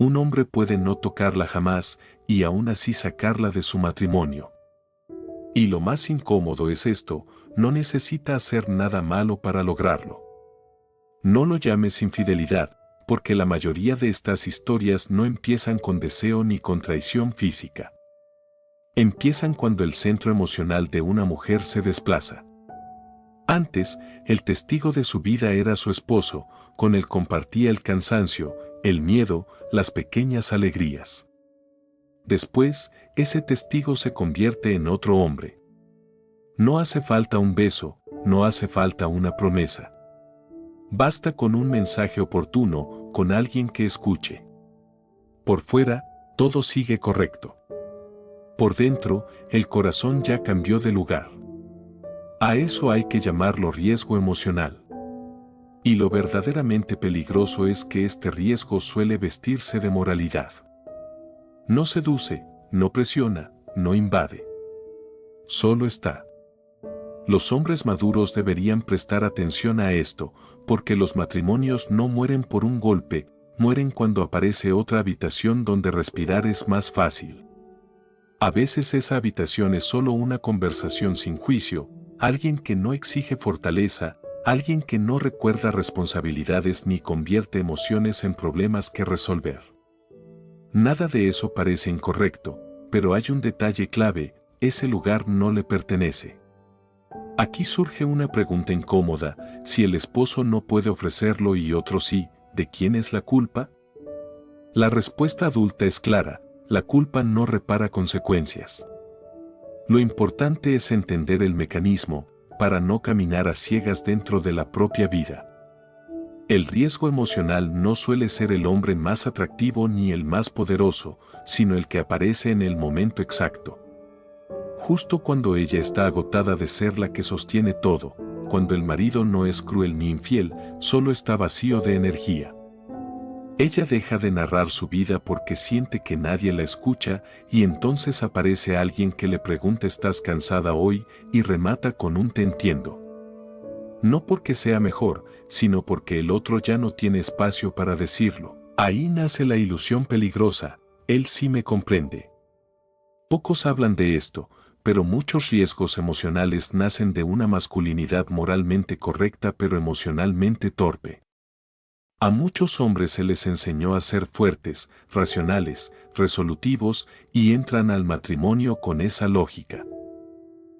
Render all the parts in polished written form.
Un hombre puede no tocarla jamás y aún así sacarla de su matrimonio. Y lo más incómodo es esto, no necesita hacer nada malo para lograrlo. No lo llames infidelidad, porque la mayoría de estas historias no empiezan con deseo ni con traición física. Empiezan cuando el centro emocional de una mujer se desplaza. Antes, el testigo de su vida era su esposo, con él compartía el cansancio, el miedo, las pequeñas alegrías. Después, ese testigo se convierte en otro hombre. No hace falta un beso, no hace falta una promesa. Basta con un mensaje oportuno, con alguien que escuche. Por fuera, todo sigue correcto. Por dentro, el corazón ya cambió de lugar. A eso hay que llamarlo riesgo emocional. Y lo verdaderamente peligroso es que este riesgo suele vestirse de moralidad. No seduce, no presiona, no invade. Solo está. Los hombres maduros deberían prestar atención a esto, porque los matrimonios no mueren por un golpe, mueren cuando aparece otra habitación donde respirar es más fácil. A veces esa habitación es solo una conversación sin juicio, alguien que no exige fortaleza, alguien que no recuerda responsabilidades ni convierte emociones en problemas que resolver. Nada de eso parece incorrecto, pero hay un detalle clave, ese lugar no le pertenece. Aquí surge una pregunta incómoda, si el esposo no puede ofrecerlo y otro sí, ¿de quién es la culpa? La respuesta adulta es clara, la culpa no repara consecuencias. Lo importante es entender el mecanismo, para no caminar a ciegas dentro de la propia vida. El riesgo emocional no suele ser el hombre más atractivo ni el más poderoso, sino el que aparece en el momento exacto. Justo cuando ella está agotada de ser la que sostiene todo, cuando el marido no es cruel ni infiel, solo está vacío de energía. Ella deja de narrar su vida porque siente que nadie la escucha y entonces aparece alguien que le pregunta ¿estás cansada hoy? Y remata con un te entiendo. No porque sea mejor, sino porque el otro ya no tiene espacio para decirlo. Ahí nace la ilusión peligrosa, él sí me comprende. Pocos hablan de esto, pero muchos riesgos emocionales nacen de una masculinidad moralmente correcta pero emocionalmente torpe. A muchos hombres se les enseñó a ser fuertes, racionales, resolutivos y entran al matrimonio con esa lógica.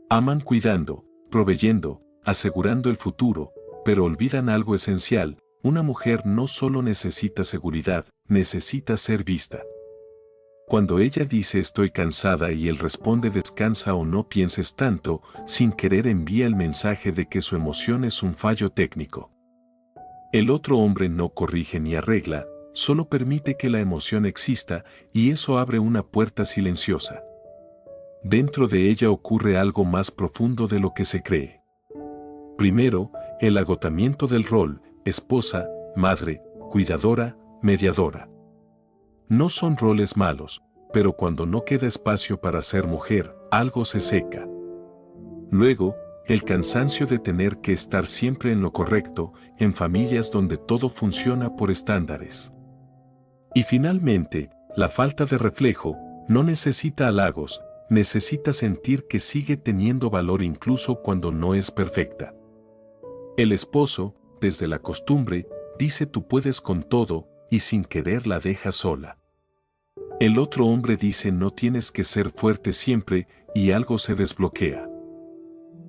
Aman cuidando, proveyendo, asegurando el futuro, pero olvidan algo esencial, una mujer no solo necesita seguridad, necesita ser vista. Cuando ella dice estoy cansada y él responde descansa o no pienses tanto, sin querer envía el mensaje de que su emoción es un fallo técnico. El otro hombre no corrige ni arregla, solo permite que la emoción exista y eso abre una puerta silenciosa. Dentro de ella ocurre algo más profundo de lo que se cree. Primero, el agotamiento del rol, esposa, madre, cuidadora, mediadora. No son roles malos, pero cuando no queda espacio para ser mujer, algo se seca. Luego, el cansancio de tener que estar siempre en lo correcto, en familias donde todo funciona por estándares. Y finalmente, la falta de reflejo, no necesita halagos, necesita sentir que sigue teniendo valor incluso cuando no es perfecta. El esposo, desde la costumbre, dice tú puedes con todo, y sin querer la deja sola. El otro hombre dice no tienes que ser fuerte siempre, y algo se desbloquea.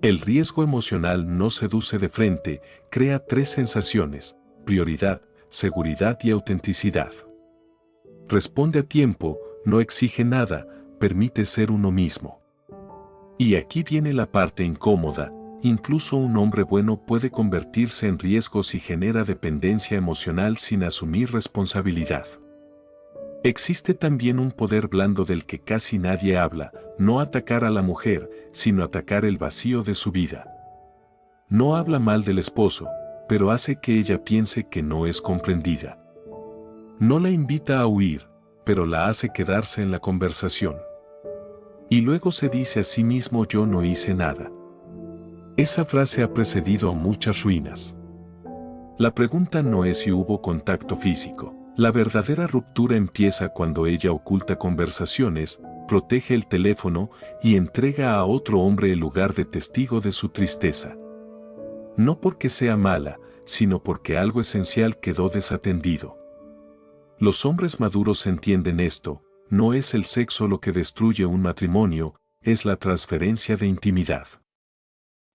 El riesgo emocional no seduce de frente, crea tres sensaciones: prioridad, seguridad y autenticidad. Responde a tiempo, no exige nada, permite ser uno mismo. Y aquí viene la parte incómoda, incluso un hombre bueno puede convertirse en riesgo si genera dependencia emocional sin asumir responsabilidad. Existe también un poder blando del que casi nadie habla, no atacar a la mujer, sino atacar el vacío de su vida. No habla mal del esposo, pero hace que ella piense que no es comprendida. No la invita a huir, pero la hace quedarse en la conversación. Y luego se dice a sí mismo yo no hice nada. Esa frase ha precedido a muchas ruinas. La pregunta no es si hubo contacto físico. La verdadera ruptura empieza cuando ella oculta conversaciones, protege el teléfono y entrega a otro hombre el lugar de testigo de su tristeza. No porque sea mala, sino porque algo esencial quedó desatendido. Los hombres maduros entienden esto: no es el sexo lo que destruye un matrimonio, es la transferencia de intimidad.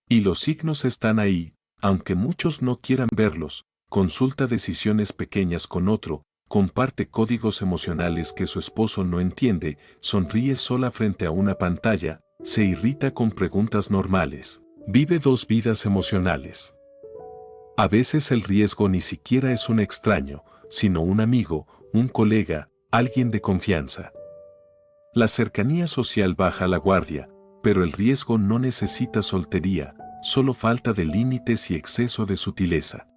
Y los signos están ahí, aunque muchos no quieran verlos. Consulta decisiones pequeñas con otro, comparte códigos emocionales que su esposo no entiende, sonríe sola frente a una pantalla, se irrita con preguntas normales, vive dos vidas emocionales. A veces el riesgo ni siquiera es un extraño, sino un amigo, un colega, alguien de confianza. La cercanía social baja la guardia, pero el riesgo no necesita soltería, solo falta de límites y exceso de sutileza.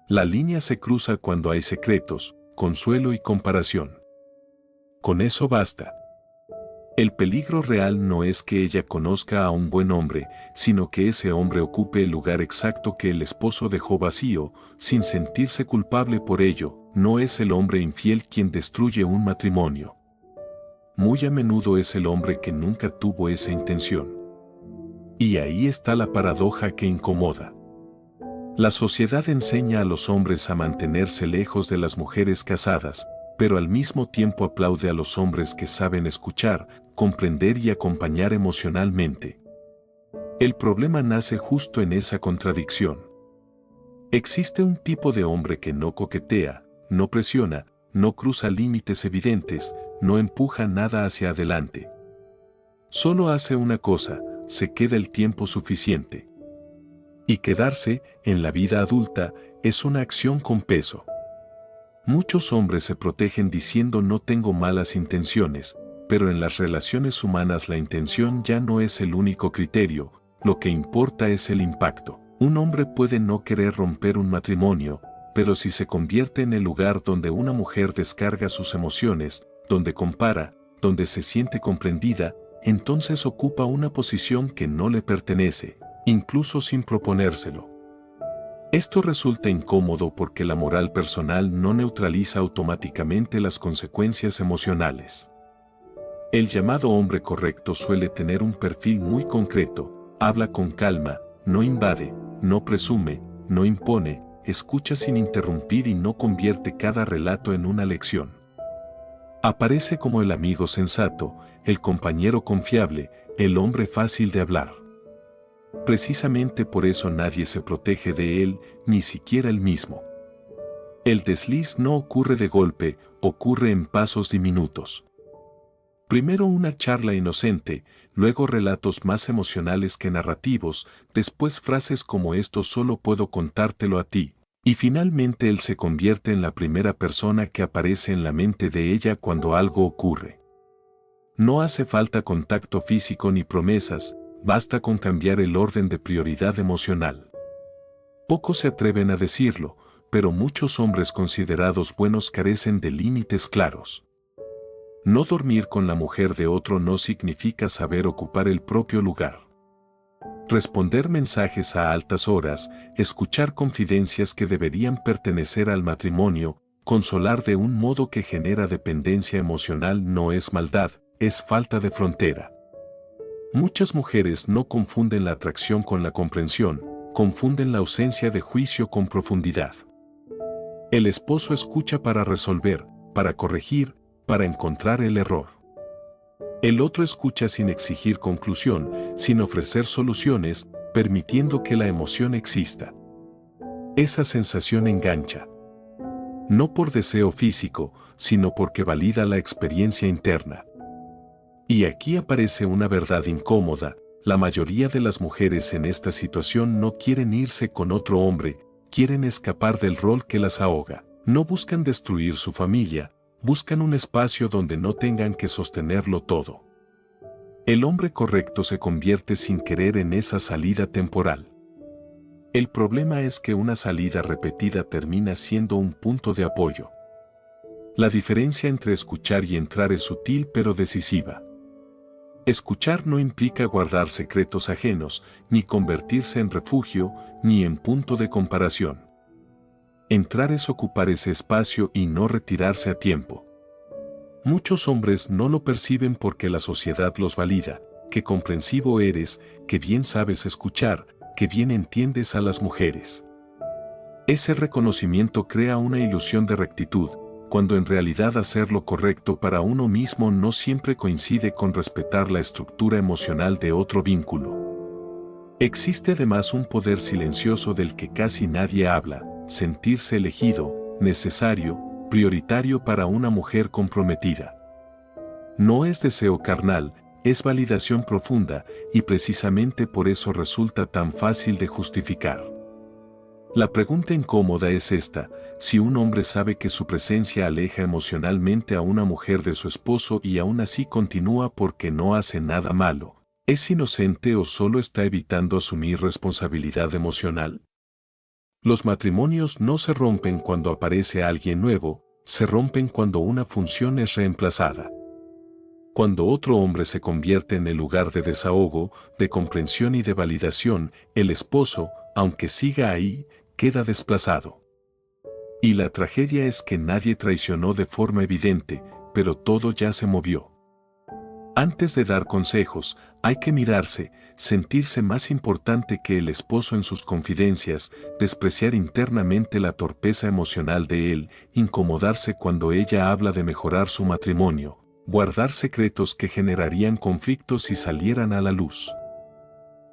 La línea se cruza cuando hay secretos, consuelo y comparación. Con eso basta. El peligro real no es que ella conozca a un buen hombre, sino que ese hombre ocupe el lugar exacto que el esposo dejó vacío, sin sentirse culpable por ello. No es el hombre infiel quien destruye un matrimonio. Muy a menudo es el hombre que nunca tuvo esa intención. Y ahí está la paradoja que incomoda. La sociedad enseña a los hombres a mantenerse lejos de las mujeres casadas, pero al mismo tiempo aplaude a los hombres que saben escuchar, comprender y acompañar emocionalmente. El problema nace justo en esa contradicción. Existe un tipo de hombre que no coquetea, no presiona, no cruza límites evidentes, no empuja nada hacia adelante. Solo hace una cosa: se queda el tiempo suficiente. Y quedarse, en la vida adulta, es una acción con peso. Muchos hombres se protegen diciendo no tengo malas intenciones, pero en las relaciones humanas la intención ya no es el único criterio, lo que importa es el impacto. Un hombre puede no querer romper un matrimonio, pero si se convierte en el lugar donde una mujer descarga sus emociones, donde compara, donde se siente comprendida, entonces ocupa una posición que no le pertenece, incluso sin proponérselo. Esto resulta incómodo porque la moral personal no neutraliza automáticamente las consecuencias emocionales. El llamado hombre correcto suele tener un perfil muy concreto: habla con calma, no invade, no presume, no impone, escucha sin interrumpir y no convierte cada relato en una lección. Aparece como el amigo sensato, el compañero confiable, el hombre fácil de hablar. Precisamente por eso nadie se protege de él, ni siquiera él mismo. El desliz no ocurre de golpe, ocurre en pasos diminutos. Primero una charla inocente, luego relatos más emocionales que narrativos, después frases como esto solo puedo contártelo a ti, y finalmente él se convierte en la primera persona que aparece en la mente de ella cuando algo ocurre. No hace falta contacto físico ni promesas, basta con cambiar el orden de prioridad emocional. Pocos se atreven a decirlo, pero muchos hombres considerados buenos carecen de límites claros. No dormir con la mujer de otro no significa saber ocupar el propio lugar. Responder mensajes a altas horas, escuchar confidencias que deberían pertenecer al matrimonio, consolar de un modo que genera dependencia emocional no es maldad, es falta de frontera. Muchas mujeres no confunden la atracción con la comprensión, confunden la ausencia de juicio con profundidad. El esposo escucha para resolver, para corregir, para encontrar el error. El otro escucha sin exigir conclusión, sin ofrecer soluciones, permitiendo que la emoción exista. Esa sensación engancha. No por deseo físico, sino porque valida la experiencia interna. Y aquí aparece una verdad incómoda: la mayoría de las mujeres en esta situación no quieren irse con otro hombre, quieren escapar del rol que las ahoga. No buscan destruir su familia, buscan un espacio donde no tengan que sostenerlo todo. El hombre correcto se convierte sin querer en esa salida temporal. El problema es que una salida repetida termina siendo un punto de apoyo. La diferencia entre escuchar y entrar es sutil pero decisiva. Escuchar no implica guardar secretos ajenos, ni convertirse en refugio, ni en punto de comparación. Entrar es ocupar ese espacio y no retirarse a tiempo. Muchos hombres no lo perciben porque la sociedad los valida, que comprensivo eres, que bien sabes escuchar, que bien entiendes a las mujeres. Ese reconocimiento crea una ilusión de rectitud, cuando en realidad hacer lo correcto para uno mismo no siempre coincide con respetar la estructura emocional de otro vínculo. Existe además un poder silencioso del que casi nadie habla: sentirse elegido, necesario, prioritario para una mujer comprometida. No es deseo carnal, es validación profunda, y precisamente por eso resulta tan fácil de justificar. La pregunta incómoda es esta: si un hombre sabe que su presencia aleja emocionalmente a una mujer de su esposo y aún así continúa porque no hace nada malo, ¿es inocente o solo está evitando asumir responsabilidad emocional? Los matrimonios no se rompen cuando aparece alguien nuevo, se rompen cuando una función es reemplazada. Cuando otro hombre se convierte en el lugar de desahogo, de comprensión y de validación, el esposo, aunque siga ahí, queda desplazado. Y la tragedia es que nadie traicionó de forma evidente, pero todo ya se movió. Antes de dar consejos, hay que mirarse, sentirse más importante que el esposo en sus confidencias, despreciar internamente la torpeza emocional de él, incomodarse cuando ella habla de mejorar su matrimonio, guardar secretos que generarían conflictos si salieran a la luz.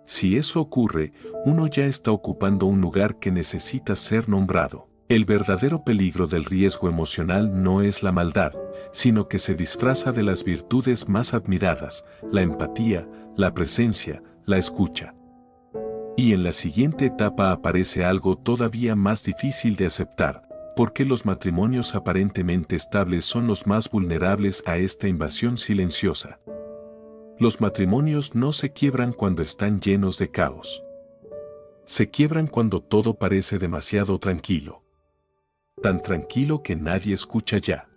Si eso ocurre, uno ya está ocupando un lugar que necesita ser nombrado. El verdadero peligro del riesgo emocional no es la maldad, sino que se disfraza de las virtudes más admiradas: la empatía, la presencia, la escucha. Y en la siguiente etapa aparece algo todavía más difícil de aceptar, porque los matrimonios aparentemente estables son los más vulnerables a esta invasión silenciosa. Los matrimonios no se quiebran cuando están llenos de caos. Se quiebran cuando todo parece demasiado tranquilo. Tan tranquilo que nadie escucha ya.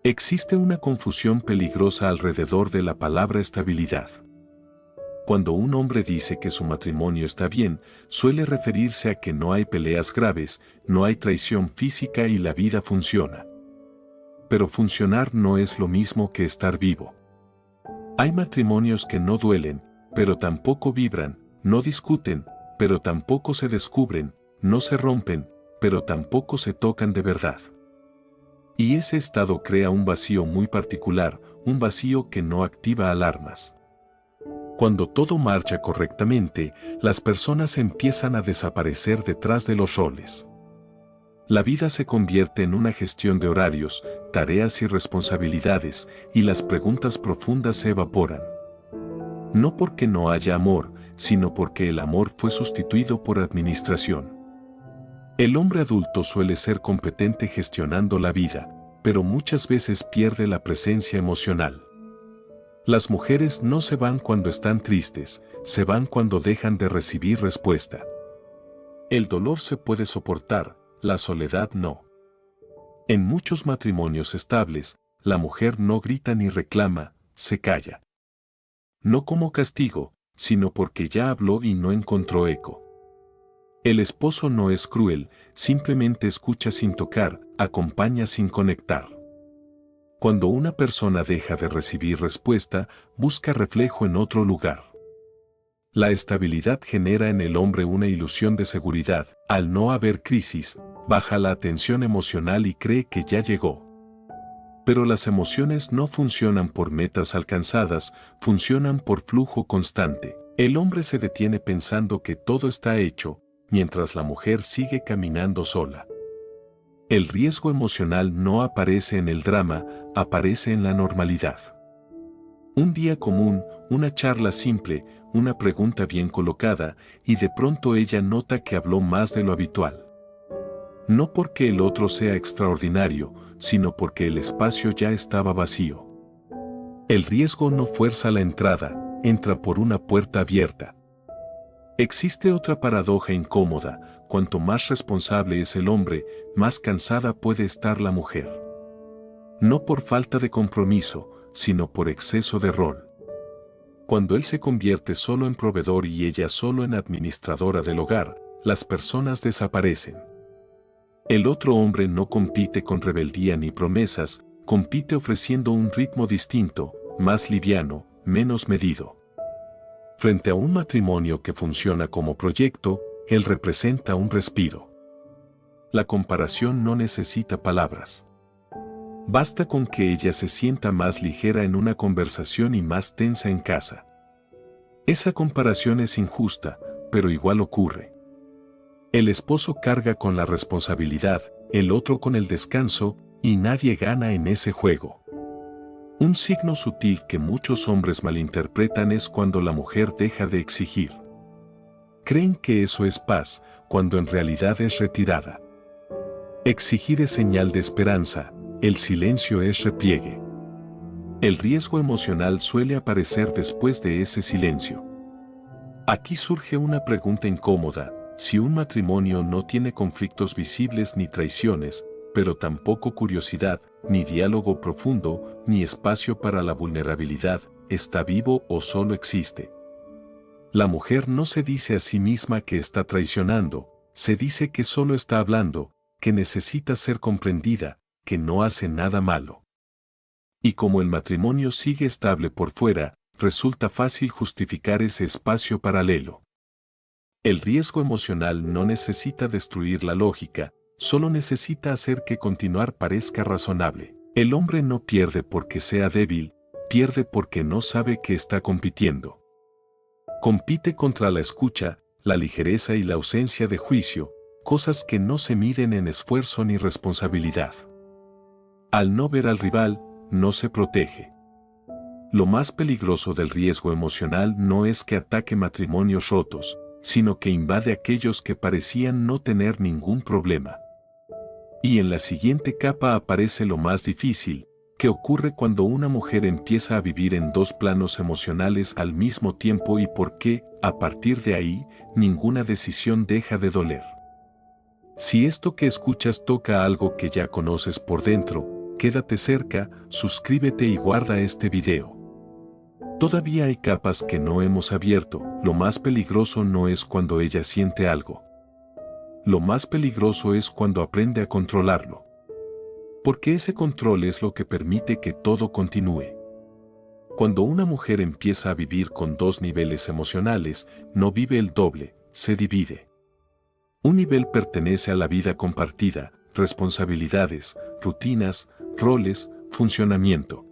Existe una confusión peligrosa alrededor de la palabra estabilidad. Cuando un hombre dice que su matrimonio está bien, suele referirse a que no hay peleas graves, no hay traición física y la vida funciona. Pero funcionar no es lo mismo que estar vivo. Hay matrimonios que no duelen, pero tampoco vibran, no discuten, pero tampoco se descubren, no se rompen, pero tampoco se tocan de verdad. Y ese estado crea un vacío muy particular, un vacío que no activa alarmas. Cuando todo marcha correctamente, las personas empiezan a desaparecer detrás de los roles. La vida se convierte en una gestión de horarios, tareas y responsabilidades, y las preguntas profundas se evaporan. No porque no haya amor, sino porque el amor fue sustituido por administración. El hombre adulto suele ser competente gestionando la vida, pero muchas veces pierde la presencia emocional. Las mujeres no se van cuando están tristes, se van cuando dejan de recibir respuesta. El dolor se puede soportar, la soledad no. En muchos matrimonios estables, la mujer no grita ni reclama, se calla. No como castigo, sino porque ya habló y no encontró eco. El esposo no es cruel, simplemente escucha sin tocar, acompaña sin conectar. Cuando una persona deja de recibir respuesta, busca reflejo en otro lugar. La estabilidad genera en el hombre una ilusión de seguridad. Al no haber crisis, baja la tensión emocional y cree que ya llegó. Pero las emociones no funcionan por metas alcanzadas, funcionan por flujo constante. El hombre se detiene pensando que todo está hecho, mientras la mujer sigue caminando sola. El riesgo emocional no aparece en el drama, aparece en la normalidad. Un día común, una charla simple, una pregunta bien colocada, y de pronto ella nota que habló más de lo habitual. No porque el otro sea extraordinario, sino porque el espacio ya estaba vacío. El riesgo no fuerza la entrada, entra por una puerta abierta. Existe otra paradoja incómoda: cuanto más responsable es el hombre, más cansada puede estar la mujer. No por falta de compromiso, sino por exceso de rol. Cuando él se convierte solo en proveedor y ella solo en administradora del hogar, las personas desaparecen. El otro hombre no compite con rebeldía ni promesas, compite ofreciendo un ritmo distinto, más liviano, menos medido. Frente a un matrimonio que funciona como proyecto, él representa un respiro. La comparación no necesita palabras. Basta con que ella se sienta más ligera en una conversación y más tensa en casa. Esa comparación es injusta, pero igual ocurre. El esposo carga con la responsabilidad, el otro con el descanso, y nadie gana en ese juego. Un signo sutil que muchos hombres malinterpretan es cuando la mujer deja de exigir. Creen que eso es paz, cuando en realidad es retirada. Exigir es señal de esperanza, el silencio es repliegue. El riesgo emocional suele aparecer después de ese silencio. Aquí surge una pregunta incómoda: si un matrimonio no tiene conflictos visibles ni traiciones, pero tampoco curiosidad, ni diálogo profundo, ni espacio para la vulnerabilidad, ¿está vivo o solo existe? La mujer no se dice a sí misma que está traicionando, se dice que solo está hablando, que necesita ser comprendida, que no hace nada malo. Y como el matrimonio sigue estable por fuera, resulta fácil justificar ese espacio paralelo. El riesgo emocional no necesita destruir la lógica, solo necesita hacer que continuar parezca razonable. El hombre no pierde porque sea débil, pierde porque no sabe que está compitiendo. Compite contra la escucha, la ligereza y la ausencia de juicio, cosas que no se miden en esfuerzo ni responsabilidad. Al no ver al rival, no se protege. Lo más peligroso del riesgo emocional no es que ataque matrimonios rotos, sino que invade a aquellos que parecían no tener ningún problema. Y en la siguiente capa aparece lo más difícil, que ocurre cuando una mujer empieza a vivir en dos planos emocionales al mismo tiempo y por qué, a partir de ahí, ninguna decisión deja de doler. Si esto que escuchas toca algo que ya conoces por dentro, quédate cerca, suscríbete y guarda este video. Todavía hay capas que no hemos abierto. Lo más peligroso no es cuando ella siente algo. Lo más peligroso es cuando aprende a controlarlo. Porque ese control es lo que permite que todo continúe. Cuando una mujer empieza a vivir con dos niveles emocionales, no vive el doble, se divide. Un nivel pertenece a la vida compartida, responsabilidades, rutinas, roles, funcionamiento.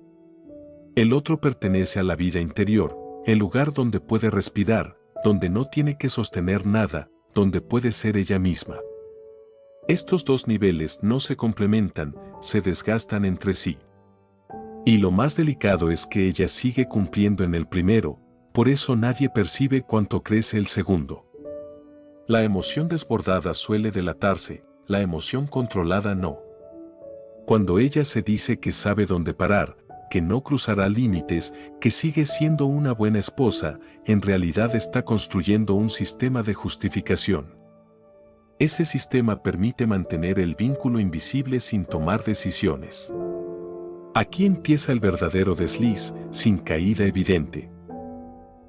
El otro pertenece a la vida interior, el lugar donde puede respirar, donde no tiene que sostener nada, donde puede ser ella misma. Estos dos niveles no se complementan, se desgastan entre sí. Y lo más delicado es que ella sigue cumpliendo en el primero, por eso nadie percibe cuánto crece el segundo. La emoción desbordada suele delatarse, la emoción controlada no. Cuando ella se dice que sabe dónde parar, que no cruzará límites, que sigue siendo una buena esposa, en realidad está construyendo un sistema de justificación. Ese sistema permite mantener el vínculo invisible sin tomar decisiones. Aquí empieza el verdadero desliz, sin caída evidente.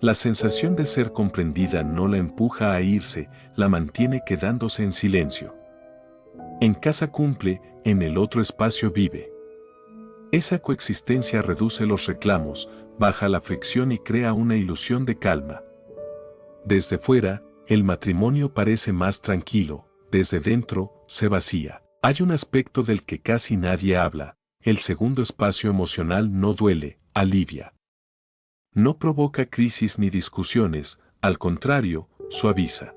La sensación de ser comprendida no la empuja a irse, la mantiene quedándose en silencio. En casa cumple, en el otro espacio vive. Esa coexistencia reduce los reclamos, baja la fricción y crea una ilusión de calma. Desde fuera, el matrimonio parece más tranquilo, desde dentro, se vacía. Hay un aspecto del que casi nadie habla: el segundo espacio emocional no duele, alivia. No provoca crisis ni discusiones, al contrario, suaviza.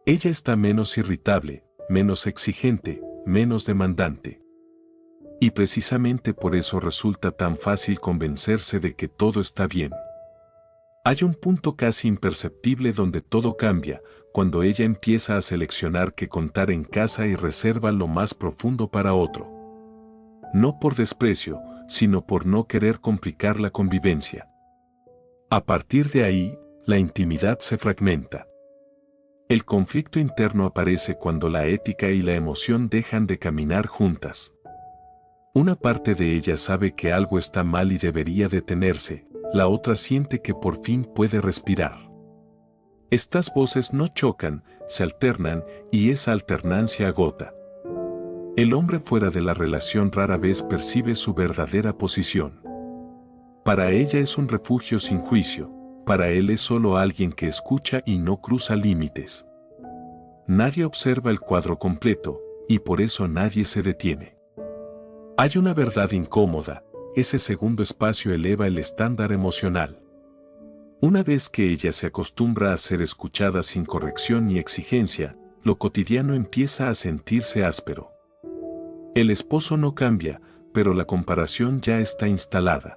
Ella está menos irritable, menos exigente, menos demandante. Y precisamente por eso resulta tan fácil convencerse de que todo está bien. Hay un punto casi imperceptible donde todo cambia, cuando ella empieza a seleccionar qué contar en casa y reserva lo más profundo para otro. No por desprecio, sino por no querer complicar la convivencia. A partir de ahí, la intimidad se fragmenta. El conflicto interno aparece cuando la ética y la emoción dejan de caminar juntas. Una parte de ella sabe que algo está mal y debería detenerse, la otra siente que por fin puede respirar. Estas voces no chocan, se alternan y esa alternancia agota. El hombre fuera de la relación rara vez percibe su verdadera posición. Para ella es un refugio sin juicio, para él es solo alguien que escucha y no cruza límites. Nadie observa el cuadro completo, y por eso nadie se detiene. Hay una verdad incómoda, ese segundo espacio eleva el estándar emocional. Una vez que ella se acostumbra a ser escuchada sin corrección ni exigencia, lo cotidiano empieza a sentirse áspero. El esposo no cambia, pero la comparación ya está instalada.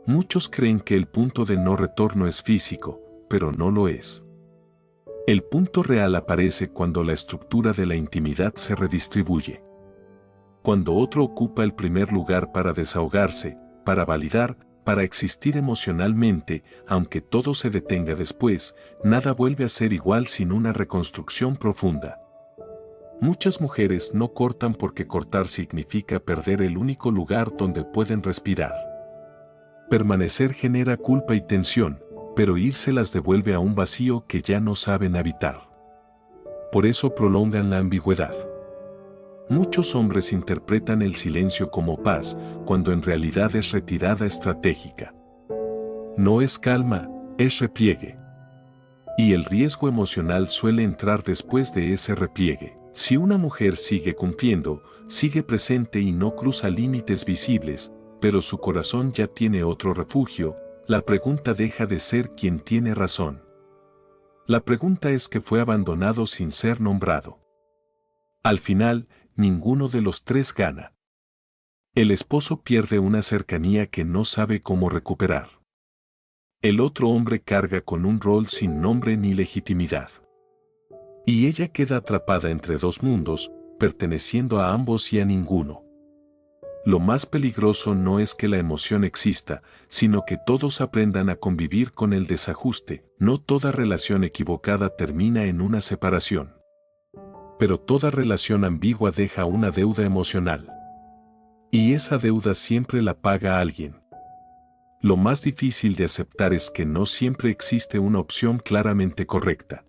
Muchos creen que el punto de no retorno es físico, pero no lo es. El punto real aparece cuando la estructura de la intimidad se redistribuye. Cuando otro ocupa el primer lugar para desahogarse, para validar, para existir emocionalmente, aunque todo se detenga después, nada vuelve a ser igual sin una reconstrucción profunda. Muchas mujeres no cortan porque cortar significa perder el único lugar donde pueden respirar. Permanecer genera culpa y tensión, pero irse las devuelve a un vacío que ya no saben habitar. Por eso prolongan la ambigüedad. Muchos hombres interpretan el silencio como paz, cuando en realidad es retirada estratégica. No es calma, es repliegue. Y el riesgo emocional suele entrar después de ese repliegue. Si una mujer sigue cumpliendo, sigue presente y no cruza límites visibles, pero su corazón ya tiene otro refugio, la pregunta deja de ser quién tiene razón. La pregunta es que fue abandonado sin ser nombrado. Al final, ninguno de los tres gana. El esposo pierde una cercanía que no sabe cómo recuperar. El otro hombre carga con un rol sin nombre ni legitimidad. Y ella queda atrapada entre dos mundos, perteneciendo a ambos y a ninguno. Lo más peligroso no es que la emoción exista, sino que todos aprendan a convivir con el desajuste. No toda relación equivocada termina en una separación. Pero toda relación ambigua deja una deuda emocional. Y esa deuda siempre la paga alguien. Lo más difícil de aceptar es que no siempre existe una opción claramente correcta.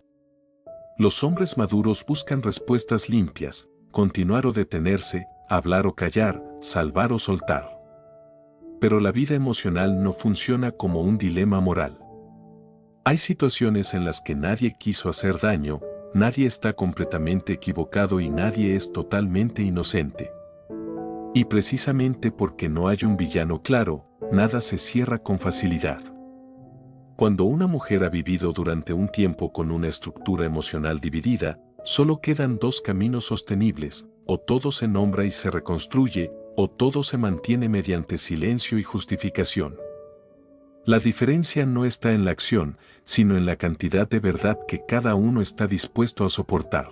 Los hombres maduros buscan respuestas limpias, continuar o detenerse, hablar o callar, salvar o soltar. Pero la vida emocional no funciona como un dilema moral. Hay situaciones en las que nadie quiso hacer daño, nadie está completamente equivocado y nadie es totalmente inocente. Y precisamente porque no hay un villano claro, nada se cierra con facilidad. Cuando una mujer ha vivido durante un tiempo con una estructura emocional dividida, solo quedan dos caminos sostenibles: o todo se nombra y se reconstruye, o todo se mantiene mediante silencio y justificación. La diferencia no está en la acción, sino en la cantidad de verdad que cada uno está dispuesto a soportar.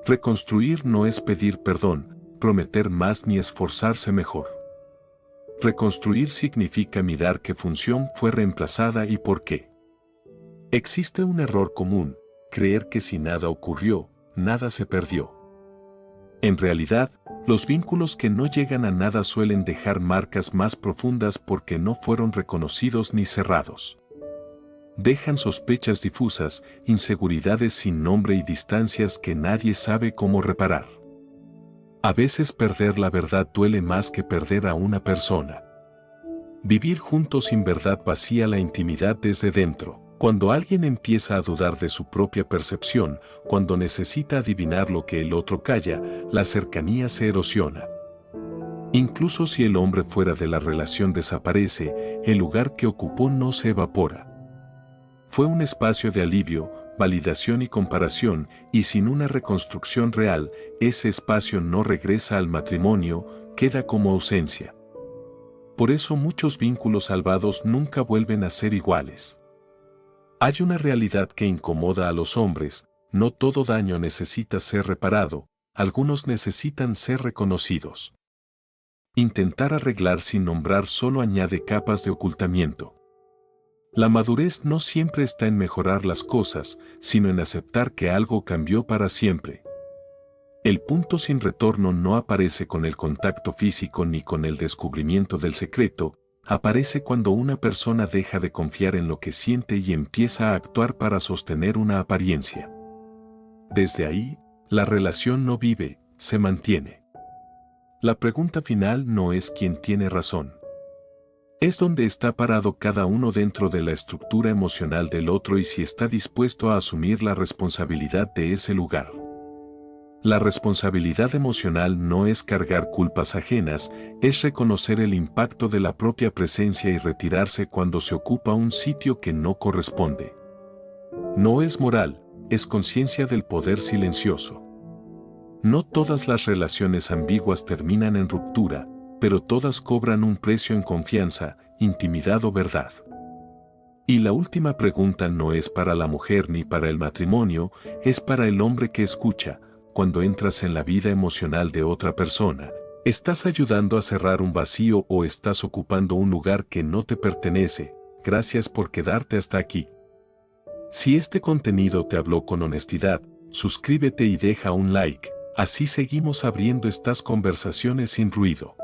Reconstruir no es pedir perdón, prometer más ni esforzarse mejor. Reconstruir significa mirar qué función fue reemplazada y por qué. Existe un error común: creer que si nada ocurrió, nada se perdió. En realidad, los vínculos que no llegan a nada suelen dejar marcas más profundas porque no fueron reconocidos ni cerrados. Dejan sospechas difusas, inseguridades sin nombre y distancias que nadie sabe cómo reparar. A veces perder la verdad duele más que perder a una persona. Vivir juntos sin verdad vacía la intimidad desde dentro. Cuando alguien empieza a dudar de su propia percepción, cuando necesita adivinar lo que el otro calla, la cercanía se erosiona. Incluso si el hombre fuera de la relación desaparece, el lugar que ocupó no se evapora. Fue un espacio de alivio, validación y comparación, y sin una reconstrucción real, ese espacio no regresa al matrimonio, queda como ausencia. Por eso muchos vínculos salvados nunca vuelven a ser iguales. Hay una realidad que incomoda a los hombres: no todo daño necesita ser reparado, algunos necesitan ser reconocidos. Intentar arreglar sin nombrar solo añade capas de ocultamiento. La madurez no siempre está en mejorar las cosas, sino en aceptar que algo cambió para siempre. El punto sin retorno no aparece con el contacto físico ni con el descubrimiento del secreto, aparece cuando una persona deja de confiar en lo que siente y empieza a actuar para sostener una apariencia. Desde ahí, la relación no vive, se mantiene. La pregunta final no es quién tiene razón. Es dónde está parado cada uno dentro de la estructura emocional del otro y si está dispuesto a asumir la responsabilidad de ese lugar. La responsabilidad emocional no es cargar culpas ajenas, es reconocer el impacto de la propia presencia y retirarse cuando se ocupa un sitio que no corresponde. No es moral, es conciencia del poder silencioso. No todas las relaciones ambiguas terminan en ruptura, pero todas cobran un precio en confianza, intimidad o verdad. Y la última pregunta no es para la mujer ni para el matrimonio, es para el hombre que escucha. Cuando entras en la vida emocional de otra persona, ¿estás ayudando a cerrar un vacío o estás ocupando un lugar que no te pertenece? Gracias por quedarte hasta aquí. Si este contenido te habló con honestidad, suscríbete y deja un like, así seguimos abriendo estas conversaciones sin ruido.